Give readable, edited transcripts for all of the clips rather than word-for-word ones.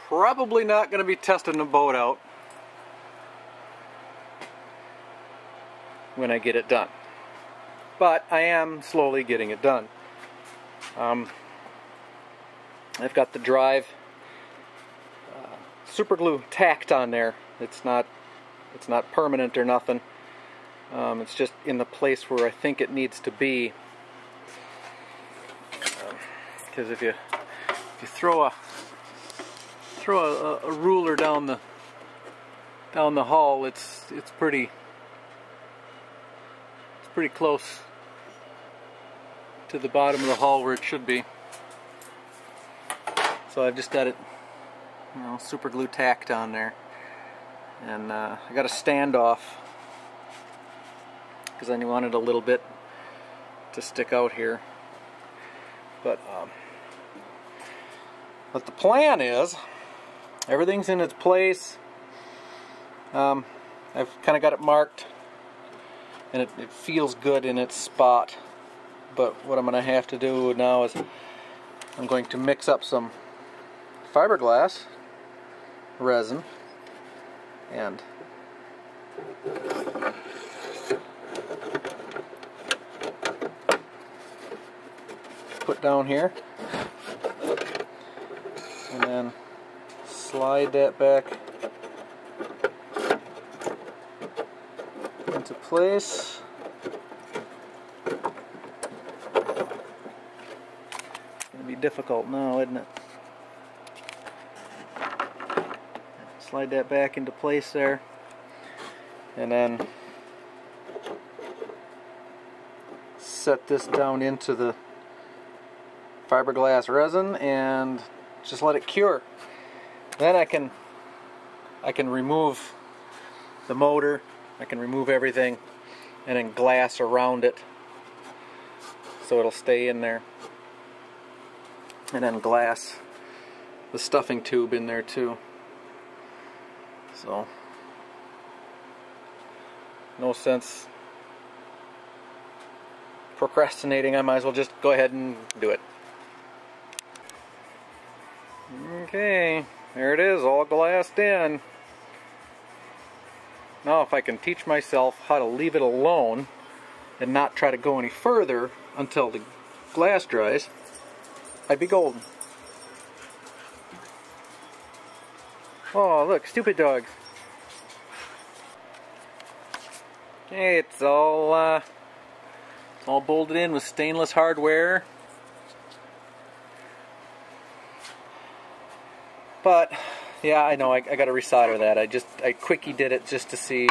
Probably not going to be testing the boat out when I get it done. But I am slowly getting it done. I've got the drive super glue tacked on there. It's not permanent or nothing. It's just in the place where I think it needs to be. Because if you throw a ruler down the hull, it's pretty close to the bottom of the hull where it should be. So I've just got it, super glue tacked on there, and I got a standoff because I wanted a little bit to stick out here. But the plan is, everything's in its place. I've kind of got it marked, and it feels good in its spot. But what I'm going to have to do now is I'm going to mix up some fiberglass resin and put down here, and then slide that back into place. It's going to be difficult now, isn't it? Slide that back into place there, and then set this down into the fiberglass resin and just let it cure. Then I can remove the motor, I can remove everything, and then glass around it so it'll stay in there, and then glass the stuffing tube in there too. So no sense procrastinating. I might as well just go ahead and do it. Okay, there it is, all glassed in. Now if I can teach myself how to leave it alone and not try to go any further until the glass dries, I'd be golden. Oh, look, stupid dogs. Okay, it's all bolted in with stainless hardware. But yeah, I know I got to resolder that. I quickie did it just to see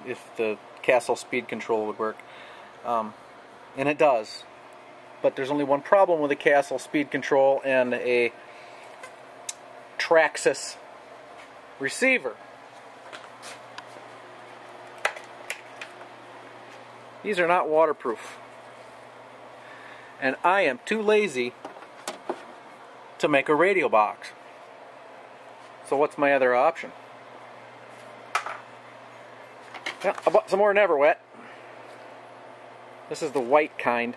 if the Castle speed control would work, and it does. But there's only one problem with the Castle speed control and a Traxxas receiver. These are not waterproof, and I am too lazy to make a radio box. So what's my other option? Yeah, I bought some more NeverWet. This is the white kind.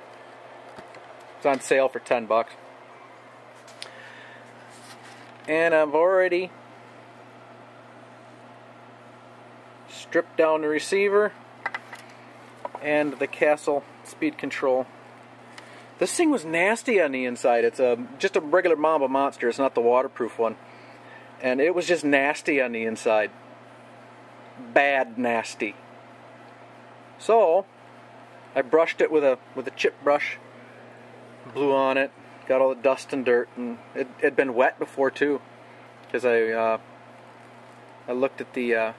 It's on sale for 10 bucks. And I've already stripped down the receiver and the Castle speed control. This thing was nasty on the inside. It's just a regular Mamba Monster. It's not the waterproof one. And it was just nasty on the inside. Bad nasty. So I brushed it with a chip brush, blew on it, got all the dust and dirt, and it had been wet before too, because I looked at the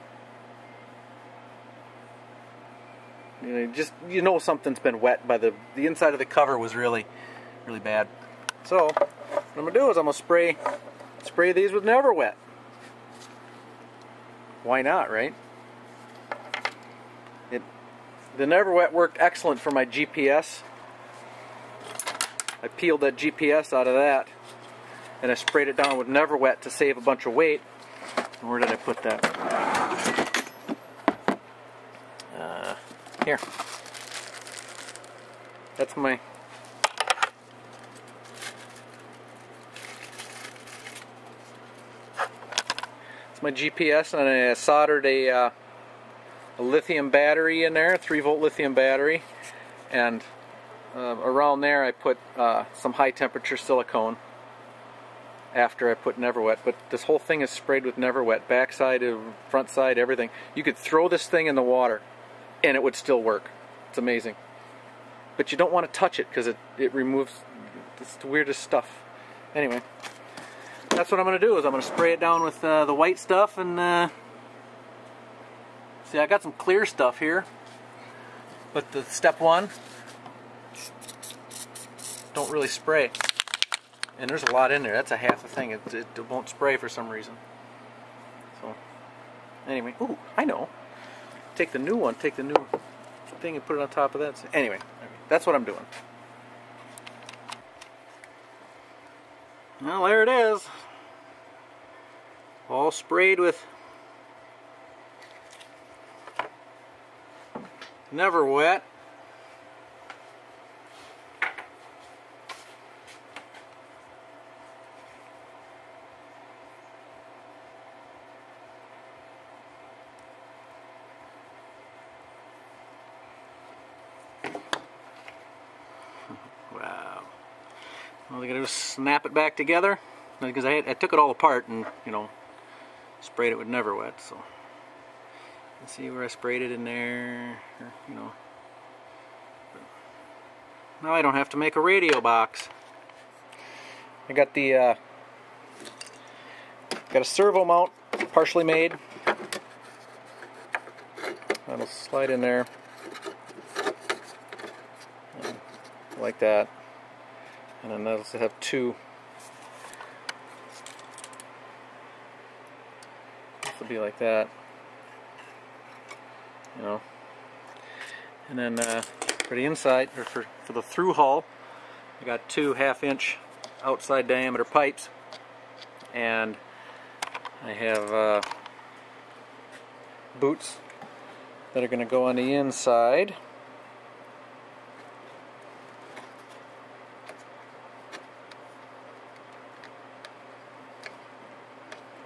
something's been wet by the inside of the cover was really bad. So what I'm gonna do is I'm gonna spray these with NeverWet. Why not, right? The NeverWet worked excellent for my GPS. I peeled that GPS out of that, and I sprayed it down with NeverWet to save a bunch of weight. Where did I put that? Here. It's my GPS, and I soldered a lithium battery in there, 3-volt lithium battery, and around there I put some high temperature silicone after I put NeverWet. But this whole thing is sprayed with NeverWet, backside, front side, everything. You could throw this thing in the water and it would still work. It's amazing. But you don't want to touch it because it removes the weirdest stuff. Anyway, that's what I'm going to do, is I'm going to spray it down with the white stuff, and see, I got some clear stuff here. But the step one, don't really spray. And there's a lot in there. That's a half a thing. It won't spray for some reason. So, anyway, ooh, I know. Take the new one, take the new thing and put it on top of that. So, anyway, that's what I'm doing. Well, there it is. All sprayed with NeverWet. Wow. All I gotta do is snap it back together, because I took it all apart and, you know, sprayed it with NeverWet. So you see where I sprayed it in there, you know. But now I don't have to make a radio box. I got the got a servo mount partially made. That'll slide in there like that, and then that'll have two. This will be like that, you know. And then for the inside, or for the through hull, I got 2 1/2-inch outside diameter pipes, and I have boots that are going to go on the inside.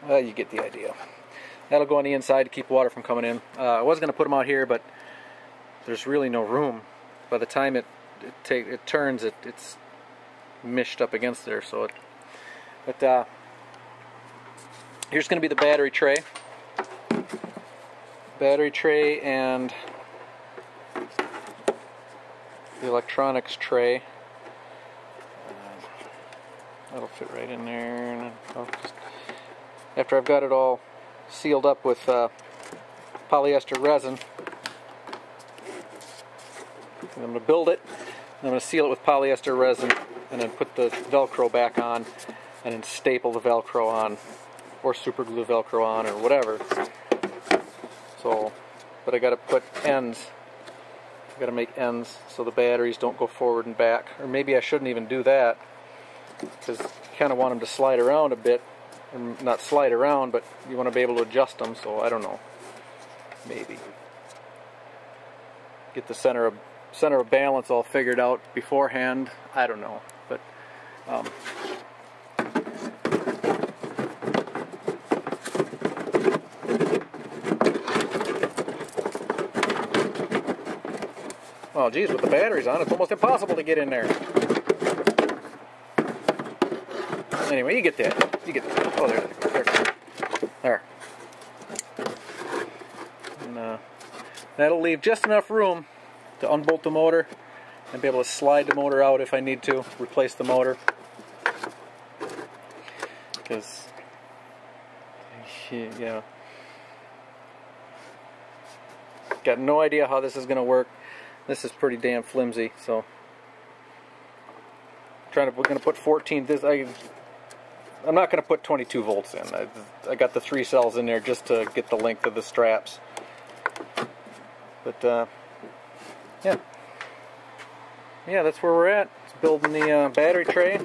You get the idea. That'll go on the inside to keep water from coming in. I was going to put them out here, but there's really no room. By the time it turns, it's mished up against there. So but here's going to be the battery tray. Battery tray and the electronics tray. That'll fit right in there. And I'll just, after I've got it all sealed up with polyester resin, I'm going to build it, and I'm going to seal it with polyester resin, and then put the Velcro back on, and then staple the Velcro on, or super glue Velcro on, or whatever. So, but I got to put ends. I got to make ends so the batteries don't go forward and back. Or maybe I shouldn't even do that, because you kind of want them to slide around a bit. Not slide around, but you want to be able to adjust them, so I don't know. Maybe. Get the center of balance all figured out beforehand. I don't know. But well, geez, with the batteries on, it's almost impossible to get in there. Anyway, you get that. You get that. Oh, there. And that'll leave just enough room to unbolt the motor and be able to slide the motor out if I need to, replace the motor. Because, yeah, got no idea how this is going to work. This is pretty damn flimsy, so we're going to put 14. I'm not going to put 22 volts in. I got the 3 cells in there just to get the length of the straps. But yeah, that's where we're at. It's building the battery tray.